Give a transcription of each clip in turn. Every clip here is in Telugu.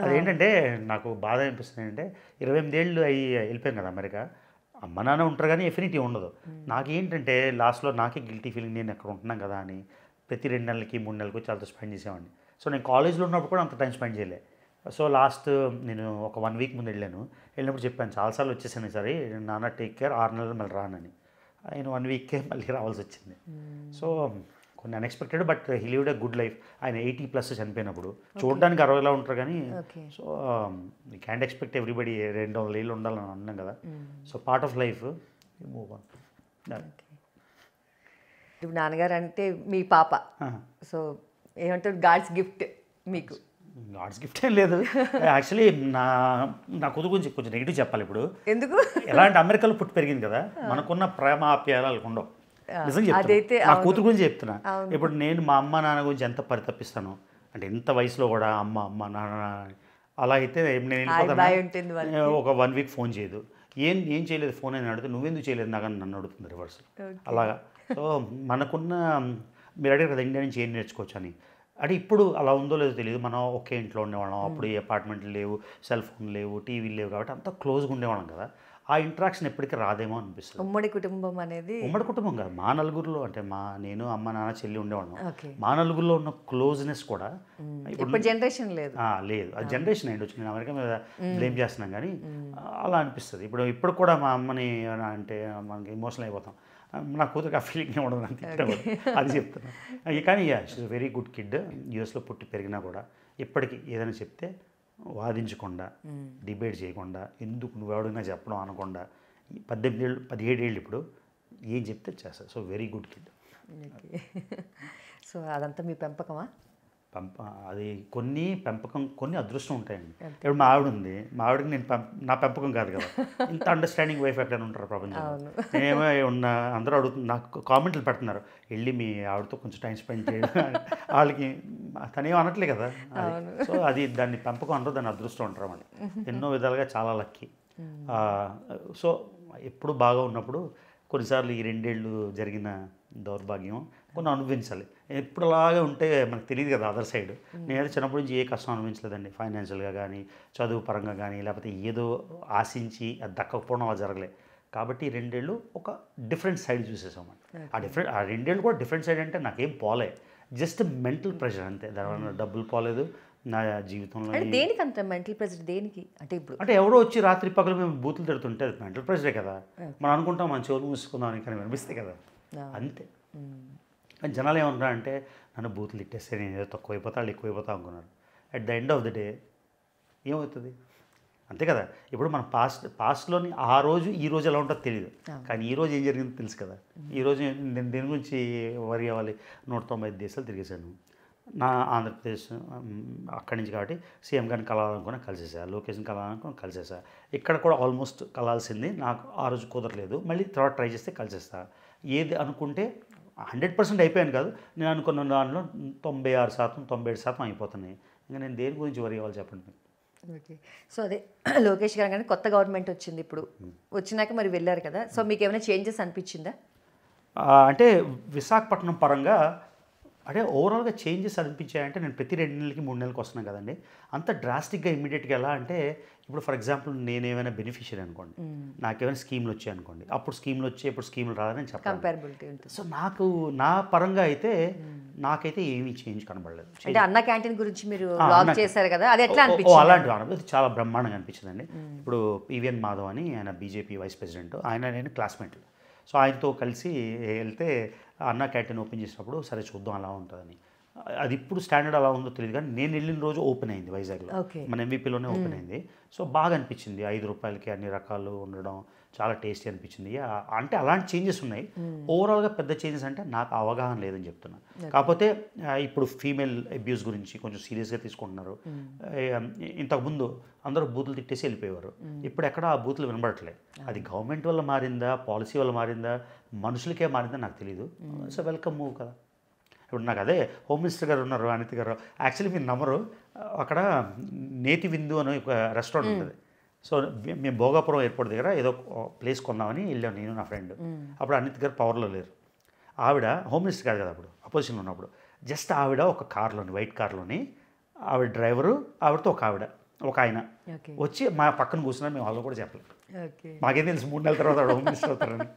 అదేంటంటే నాకు బాధ అనిపిస్తుంది ఏంటంటే 28 ఏళ్ళు అయ్యి వెళ్ళిపోయాం కదా అమెరికా. అమ్మ నాన్న ఉంటారు కానీ ఎఫినిటీ ఉండదు. నాకేంటంటే లాస్ట్‌లో నాకే గిల్టీ ఫీలింగ్ నేను ఎక్కడ ఉంటున్నాం కదా అని ప్రతి 2 నెలలకి, 3 నెలలకి వచ్చి వాళ్ళతో స్పెండ్ చేసేవాడిని. సో నేను కాలేజ్‌లో ఉన్నప్పుడు కూడా అంత టైం స్పెండ్ చేయలే. సో లాస్ట్ నేను ఒక 1 వీక్ ముందు వెళ్ళాను. వెళ్ళినప్పుడు చెప్పాను చాలా సార్లు వచ్చేసాను ఈసారి నాన్న టేక్ కేర్ 6 నెలలు మళ్ళీ రానని. ఆయన 1 వీక్‌కే మళ్ళీ రావాల్సొచ్చింది. సో కొన్ని unexpected but he lived a good life. ఆయన 80+ చనిపోయినప్పుడు. చూడడానికి 60లా ఉంటారు కానీ okay. So you can't expect everybody 200 ఏళ్ళు ఉండాలని అన్నాం కదా. So part of life move on. ఇప్పుడు నాన్నగారు అంటే మీ పాప, సో ఏమంటారు, గాడ్స్ గిఫ్ట్ మీకు. గాడ్స్ గిఫ్ట్ ఏం లేదు. యాక్చువల్లీ నా నా కూతురు గురించి కొంచెం నెగిటివ్ చెప్పాలి ఇప్పుడు. ఎందుకు? ఎలా అంటే అమెరికాలో పుట్టి పెరిగింది కదా, మనకున్న ప్రేమ ఆప్యాయాలు వాళ్ళకు ఉండవు. నిజంగా అదైతే చెప్తున్నా, నా కూతురు గురించి చెప్తున్నా. ఇప్పుడు నేను మా అమ్మ నాన్న గురించి ఎంత పరితపిస్తాను అంటే ఇంత వయసులో కూడా అమ్మ అమ్మ నాన్న అని. అలా అయితే నేను వెళ్ళిపోతాను. ఒక 1 వీక్ ఫోన్ చేయదు. ఏం ఏం చేయలేదు ఫోన్ అని అడిగితే నువ్వెందుకు చేయలేదు నాకని నన్ను అడుగుతుంది రివర్స్. అలాగా. సో మనకున్న మీరు అడిగారు కదా ఇండియా నుంచి ఏం నేర్చుకోవచ్చు అని. అంటే ఇప్పుడు అలా ఉందో లేదో తెలియదు. మనం ఒకే ఇంట్లో ఉండేవాళ్ళం. అప్పుడు ఏ అపార్ట్మెంట్లు లేవు, సెల్ ఫోన్ లేవు, టీవీలు లేవు కాబట్టి అంతా క్లోజ్గా ఉండేవాళ్ళం కదా. ఆ ఇంట్రాక్షన్ ఎప్పటికీ రాదేమో అనిపిస్తుంది. ఉమ్మడి కుటుంబం అనేది ఉమ్మడి కుటుంబం కాదు, మా నలుగురిలో అంటే నేను అమ్మ నాన్న చెల్లి ఉండేవాళ్ళం. ఓకే. మా నలుగురిలో ఉన్న క్లోజ్నెస్ కూడా ఇప్పుడు జనరేషన్ లేదు. లేదు. అది జనరేషన్ అయ్యి వచ్చి నేను అమెరికా మీద బ్లేమ్ చేస్తున్నాం కానీ అలా అనిపిస్తుంది. ఇప్పుడు కూడా మా అమ్మని ఏమైనా అంటే మనకి ఎమోషనల్ అయిపోతాం. నా కూతురికి ఆ ఫీలింగ్ ఉండదు నాకు అది చెప్తున్నాను. కానీ షీఈ్ వెరీ గుడ్ కిడ్. యూఎస్లో పుట్టి పెరిగినా కూడా ఇప్పటికీ ఏదైనా చెప్తే వాదించకుండా, డిబేట్ చేయకుండా, ఎందుకు నువ్వెవడైనా చెప్పడం అనకుండా 18 ఏళ్ళు 17 ఏళ్ళు ఇప్పుడు ఏం చెప్తే చేస్తారు. So very good kid. So అదంతా మీ పెంపకమా? అది కొన్ని పెంపకం, కొన్ని అదృష్టం ఉంటాయండి. ఇప్పుడు మా ఆవిడ ఉంది, మా ఆవిడకి నేను నా పెంపకం కాదు కదా. ఇంత అండర్స్టాండింగ్ వైఫ్ ఎక్కడైనా ఉంటారు ప్రపంచంలో. నేనేమో ఉన్న అందరూ అడుగుతుంది, నాకు కామెంట్లు పెడుతున్నారు వెళ్ళి మీ ఆవిడతో కొంచెం టైం స్పెండ్ చేయడం. వాళ్ళకి తనేం అనట్లే కదా. సో అది దాన్ని పెంపకం అనరు, దాన్ని అదృష్టం అంటారు అన్నమాట. ఎన్నో విధాలుగా చాలా లక్కీ. సో ఎప్పుడు బాగా ఉన్నప్పుడు కొన్నిసార్లు ఈ 2 ఏళ్ళు జరిగిన దౌర్భాగ్యం కొన్ని అనుభవించాలి. ఎప్పుడు అలాగే ఉంటే మనకు తెలియదు కదా అదర్ సైడ్. నేనైతే చిన్నప్పటి నుంచి ఏ కష్టం అనుభవించలేదండి. ఫైనాన్షియల్గా కానీ, చదువు పరంగా కానీ, లేకపోతే ఏదో ఆశించి అది దక్కకపోవడం అలా జరగలే. కాబట్టి 2 ఏళ్ళు ఒక డిఫరెంట్ సైడ్ చూసేసామండి. ఆ 2 ఏళ్ళు కూడా డిఫరెంట్ సైడ్ అంటే నాకేం పోలే, జస్ట్ మెంటల్ ప్రెషర్ అంతే. దానివల్ల డబ్బులు పోలేదు నా జీవితంలో. దేనికి అంత మెంటల్ ప్రెషర్ దేనికి అంటే ఇప్పుడు అంటే ఎవరో వచ్చి రాత్రి పగలు మేము బూతులు తిడుతుంటే అది మెంటల్ ప్రెషరే కదా. మనం అనుకుంటాం మన చెవులు మూసుకుందాం అని, కానీ అనిపిస్తాయి కదా అంతే. కానీ జనాలు ఏమంటారంటే నన్ను బూతులు తిట్టేస్తే నేను ఏదో తక్కువైపోతా వాళ్ళు ఎక్కువైపోతా అనుకున్నారు. At the end of the day ఏమవుతుంది అంతే కదా. ఇప్పుడు మన పాస్ట్లోని ఆ రోజు ఈ రోజు ఎలా ఉంటుందో తెలియదు, కానీ ఈ రోజు ఏం జరిగిందో తెలుసు కదా. ఈరోజు నేను దేని గురించి వరి అవ్వాలి. 195 దేశాలు తిరిగేశాను. నా ఆంధ్రప్రదేశ్ అక్కడి నుంచి కాబట్టి సీఎం గారిని కలవాలనుకుని కలిసేసా, లొకేషన్ కలవాలనుకుని కలిసేసా. ఇక్కడ కూడా ఆల్మోస్ట్ కలాల్సింది, నాకు ఆ రోజు కుదరలేదు. మళ్ళీ తర్వాత ట్రై చేస్తే కలిసేస్తా. ఏది అనుకుంటే 100% అయిపోయాను కాదు, నేను అనుకున్న దాంట్లో 96%, 97% అయిపోతున్నాయి. ఇంకా నేను దేని గురించి వరి అవ్వాలి చెప్పండి. ఓకే. సో అదే లోకేష్ గారు కానీ కొత్త గవర్నమెంట్ వచ్చింది, ఇప్పుడు వచ్చినాక మరి వెళ్ళారు కదా. సో మీకు ఏమైనా చేంజెస్ అనిపించిందా? అంటే విశాఖపట్నం పరంగా అంటే ఓవరాల్గా చేంజెస్ అనిపించాయంటే నేను ప్రతి 2 నెలలకి 3 నెలలకు వస్తున్నాను కదండి. అంత డ్రాస్టిక్గా ఇమీడియట్గా ఎలా అంటే ఇప్పుడు ఫర్ ఎగ్జాంపుల్ నేనేమైనా బెనిఫిషియరీ అనుకోండి, నాకేమైనా స్కీమ్లు వచ్చాయి అనుకోండి, అప్పుడు స్కీమ్లు వచ్చి ఇప్పుడు స్కీమ్లు రాదని చెప్పాలి. కంపారబిలిటీ ఉంటుంది. సో నాకు నా పరంగా అయితే నాకైతే ఏమీ చేంజ్ కనబడలేదు. అంటే అన్న క్యాంటీన్ గురించి మీరు బ్లాగ్ చేశారు కదా, అది ఎట్లా అనిపించింది? అలాంటివి అనుభూతి చాలా బ్రహ్మాండంగా అనిపించిందండి. ఇప్పుడు పివిఎన్ మాధవ్ అని ఆయన బీజేపీ వైస్ ప్రెసిడెంట్, ఆయన నేను క్లాస్మేట్. సో ఆయనతో కలిసి వెళ్తే అన్న క్యాంటీన్ ఓపెన్ చేసినప్పుడు సరే చూద్దాం అలా ఉంటుందని. అది ఇప్పుడు స్టాండర్డ్ అలా ఉందో తెలియదు కానీ నేను వెళ్ళిన రోజు ఓపెన్ అయింది వైజాగ్లో, మన ఎంవీపీలోనే ఓపెన్ అయింది. సో బాగా అనిపించింది, 5 రూపాయలకి అన్ని రకాలు ఉండడం చాలా టేస్టీ అనిపించింది. అంటే అలాంటి చేంజెస్ ఉన్నాయి. ఓవరాల్గా పెద్ద చేంజెస్ అంటే నాకు అవగాహన లేదని చెప్తున్నాను. కాకపోతే ఇప్పుడు ఫీమేల్ అబ్యూస్ గురించి కొంచెం సీరియస్గా తీసుకుంటున్నారు. ఇంతకుముందు అందరూ బూతులు తిట్టేసి వెళ్ళిపోయేవారు, ఇప్పుడు ఎక్కడ ఆ బూతులు వినబడట్లేదు. అది గవర్నమెంట్ వల్ల మారిందా, పాలసీ వల్ల మారిందా, మనుషులకే మారిందా నాకు తెలియదు. సో వెల్కమ్ మూవ్ కదా. ఇప్పుడు నాకు అదే హోమ్ మినిస్టర్ గారు ఉన్నారు, అనిత గారు. యాక్చువల్లీ మీరు నమ్మరు, అక్కడ నేతి విందు అని ఒక రెస్టారెంట్ ఉంటుంది. సో మేము భోగాపురం ఎయిర్పోర్ట్ దగ్గర ఏదో ప్లేస్ కొందామని వెళ్ళాను నేను నా ఫ్రెండ్. అప్పుడు అనిత్ గారు పవర్లో లేరు. ఆవిడ హోమ్ మినిస్టర్ కాదు కదా అప్పుడు, అపోజిషన్లో ఉన్నప్పుడు. జస్ట్ ఆవిడ ఒక కార్లోని, వైట్ కార్లోని ఆవిడ డ్రైవరు, ఆవిడతో ఒక ఆవిడ ఒక ఆయన ఓకే వచ్చి మా పక్కన కూర్చున్నారు. మేము వాళ్ళు కూడా చెప్పలేదు. ఓకే మాకేం తెలుసు 3 నెలల తర్వాత ఆవిడ హోమ్ మినిస్టర్ అవుతారని.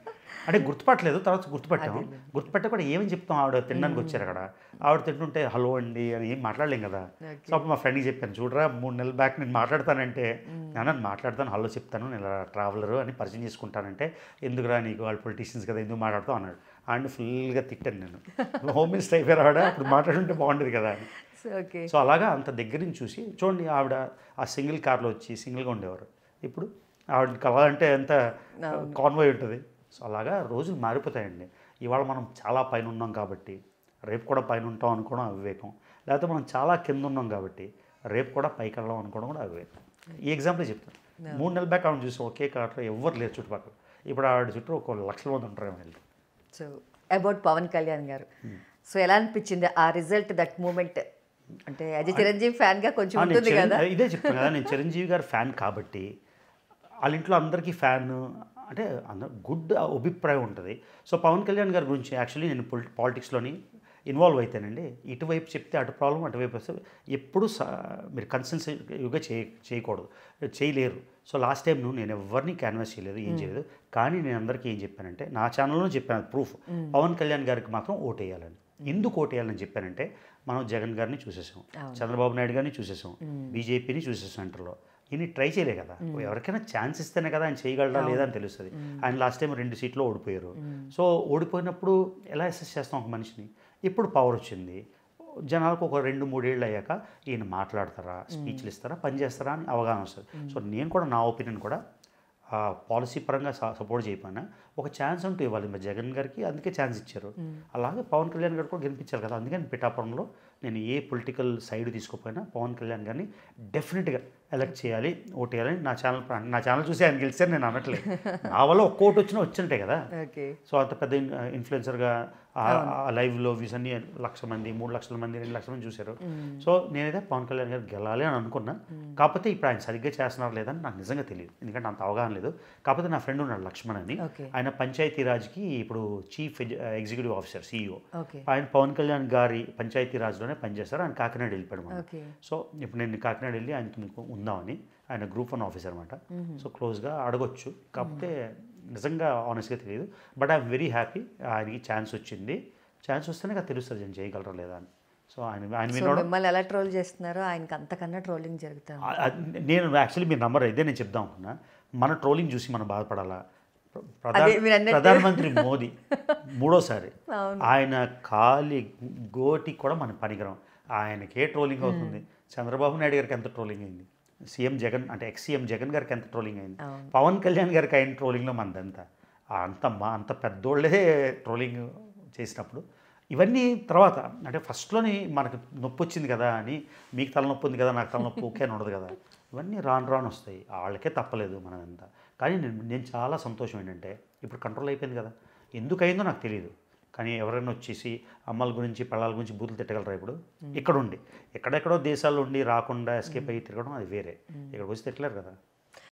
అంటే గుర్తుపట్టలేదు, తర్వాత గుర్తుపట్టాము. గుర్తుపట్టే కూడా ఏమని చెప్తాం, ఆవిడ తినడానికి వచ్చారు అక్కడ. ఆవిడ తింటుంటే హలో అండి అని ఏం మాట్లాడలేం కదా. సో అప్పుడు మా ఫ్రెండ్కి చెప్పాను, చూడరా 3 నెలల బ్యాక్ నేను మాట్లాడతానంటే నేను మాట్లాడతాను, హలో చెప్తాను, నేను ట్రావెలరు అని పరిచయం చేసుకుంటానంటే, ఎందుకురా నీకు వాళ్ళు పొలిటీషియన్స్ కదా ఎందుకు మాట్లాడతావు అన్నాడు. అండ్ ఫుల్గా తిట్టాను నేను. హోమ్ మినిస్టర్ అయిపోయారు ఆవిడ, అప్పుడు మాట్లాడుంటే బాగుండేది కదా అని. ఓకే సో అలాగా అంత దగ్గర నుంచి చూసి చూడండి, ఆవిడ ఆ సింగిల్ కార్లో వచ్చి సింగిల్గా ఉండేవారు. ఇప్పుడు ఆవిడ కలవాలంటే ఎంత కాన్వాయ్ ఉంటుంది. సో అలాగా రోజులు మారిపోతాయండి. ఇవాళ మనం చాలా పైన ఉన్నాం కాబట్టి రేపు కూడా పైన ఉంటాం అనుకోవడం అవివేకం. లేకపోతే మనం చాలా కింద ఉన్నాం కాబట్టి రేపు కూడా పైకి వెళ్ళాం అనుకోవడం కూడా అవివేకం. ఈ ఎగ్జాంపుల్ చెప్తాను. 3 నెలల బ్యాక్ ఆవిడ చూసాం, ఒకే కార్లో ఎవరు లేరు చుట్టుపక్కల. ఇప్పుడు ఆవిడ చుట్టూ 1,00,000 మంది ఉంటారు వెళ్ళి. సో అబౌట్ పవన్ కళ్యాణ్ గారు, సో ఎలా అనిపించింది ఆ రిజల్ట్, దట్ మూమెంట్? అంటే యాజ్ చిరంజీవి ఫ్యాన్గా కొంచెం ఉంటుంది కదా. ఇదే చెప్తాను కదా, నేను చిరంజీవి గారు ఫ్యాన్ కాబట్టి వాళ్ళ ఇంట్లో అందరికీ ఫ్యాన్ అంటే అందరు గుడ్ అభిప్రాయం ఉంటుంది. సో పవన్ కళ్యాణ్ గారి గురించి యాక్చువల్లీ నేను పాలిటిక్స్లోని ఇన్వాల్వ్ అయితేనండి, ఇటువైపు చెప్తే అటు ప్రాబ్లం, అటువైపు వస్తే ఎప్పుడు మీరు కన్సెన్సివ్గా చేయకూడదు, చేయలేరు. సో లాస్ట్ టైం నేను ఎవరిని క్యాన్వాస్ చేయలేదు, ఏం చేయలేదు. కానీ నేను అందరికీ ఏం చెప్పానంటే, నా ఛానల్లో చెప్పాను ప్రూఫ్, పవన్ కళ్యాణ్ గారికి మాత్రం ఓటు వేయాలని. ఎందుకు ఓటు వేయాలని చెప్పానంటే, మనం జగన్ గారిని చూసేసాం, చంద్రబాబు నాయుడు గారిని చూసేసాం, బీజేపీని చూసేసాం సెంటర్లో. ఈయన ట్రై చేయలే కదా. ఎవరికైనా ఛాన్స్ ఇస్తేనే కదా ఆయన చేయగలరా లేదా అని తెలుస్తుంది. ఆయన లాస్ట్ టైం 2 సీట్లు ఓడిపోయారు. సో ఓడిపోయినప్పుడు ఎలా అసెస్ చేస్తాం ఒక మనిషిని? ఇప్పుడు పవర్ వచ్చింది, జనాలకు ఒక 2-3 ఏళ్ళు అయ్యాక ఈయన మాట్లాడతారా, స్పీచ్లు ఇస్తారా, పని చేస్తారా అని అవగాహన వస్తుంది. సో నేను కూడా నా ఒపీనియన్ కూడా పాలసీ పరంగా సపోర్ట్ చేయకపోయినా ఒక ఛాన్స్ అంటూ ఇవ్వాలి. మరి జగన్ గారికి అందుకే ఛాన్స్ ఇచ్చారు. అలాగే పవన్ కళ్యాణ్ గారు కూడా గెలిపించారు కదా. అందుకని పిఠాపురంలో నేను ఏ పొలిటికల్ సైడ్ తీసుకోకపోయినా పవన్ కళ్యాణ్ గారిని డెఫినెట్గా ఎలక్ట్ చేయాలి, ఓటు వేయాలని నా ఛానల్ చూసి ఆయన గెలిచారు నేను అనట్లేదు. నా వల్ల ఒక్క ఓటు వచ్చినా వచ్చినట్టే కదా. సో అంత పెద్ద ఇన్ఫ్లుయెన్సర్గా లైవ్లో వ్యూస్ అన్ని 1,00,000 మంది, 3,00,000 మంది, 2,00,000 మంది చూశారు. సో నేనైతే పవన్ కళ్యాణ్ గారు గెలాలి అని అనుకున్నా. కాకపోతే ఇప్పుడు ఆయన సరిగ్గా చేస్తున్నారు లేదని నాకు నిజంగా తెలియదు, ఎందుకంటే అంత అవగాహన లేదు. కాకపోతే నా ఫ్రెండ్ ఉన్నాడు లక్ష్మణ్ అని, ఆయన పంచాయతీరాజ్కి ఇప్పుడు చీఫ్ ఎగ్జిక్యూటివ్ ఆఫీసర్, CEO. ఆయన పవన్ కళ్యాణ్ గారి పంచాయతీరాజ్లోనే పనిచేస్తారు. ఆయన కాకినాడ వెళ్ళిపోయాడు మనం. సో ఇప్పుడు నేను కాకినాడ వెళ్ళి ఆయనతో మీకు ఉందామని, ఆయన గ్రూప్ 1 ఆఫీసర్ అనమాట. సో క్లోజ్గా అడగొచ్చు, కాకపోతే నిజంగా ఆనెస్ట్గా తెలియదు. బట్ ఐఎమ్ వెరీ హ్యాపీ ఆయనకి ఛాన్స్ వచ్చింది. ఛాన్స్ వస్తేనే కదా తెలుస్తుంది నేను చేయగలరా లేదా అని. సో ఆయన మిమ్మల్ని ఎలా ట్రోల్ చేస్తున్నారో ఆయనకి అంతకన్నా ట్రోలింగ్ జరుగుతుంది. నేను యాక్చువల్లీ మీరు నంబర్ ఇదే నేను చెప్దాం అనుకున్నా. మన ట్రోలింగ్ చూసి మనం బాధపడాలా? ప్రధానమంత్రి మోదీ 3వసారి, ఆయన కాలి గోటి కూడా మన పనికిరం. ఆయనకే ట్రోలింగ్ అవుతుంది. చంద్రబాబు నాయుడు గారికి ఎంత ట్రోలింగ్ అయింది, సీఎం జగన్ అంటే ఎక్స్-సీఎం జగన్ గారికి ఎంత ట్రోలింగ్ అయింది, పవన్ కళ్యాణ్ గారికి అయిన ట్రోలింగ్లో మనదంతా అంత పెద్దోళ్ళే ట్రోలింగ్ చేసినప్పుడు ఇవన్నీ తర్వాత అంటే ఫస్ట్లోని మనకు నొప్పి వచ్చింది కదా అని, మీకు తలనొప్పి ఉంది కదా నాకు తలనొప్పి ఓకే అని ఉండదు కదా. ఇవన్నీ రాను వస్తాయి, వాళ్ళకే తప్పలేదు మనదంతా. కానీ నేను చాలా సంతోషం ఏంటంటే ఇప్పుడు కంట్రోల్ అయిపోయింది కదా. ఎందుకు అయిందో నాకు తెలియదు, కానీ ఎవరైనా వచ్చేసి అమ్మల గురించి పిల్లల గురించి బూతులు తిట్టగలరా? ఇప్పుడు ఇక్కడ ఉండి ఎక్కడెక్కడో దేశాల్లో ఉండి రాకుండా ఎస్కేప్ అయ్యి తిరగడం అది వేరే, ఇక్కడికి వచ్చి తిట్టలేరు కదా.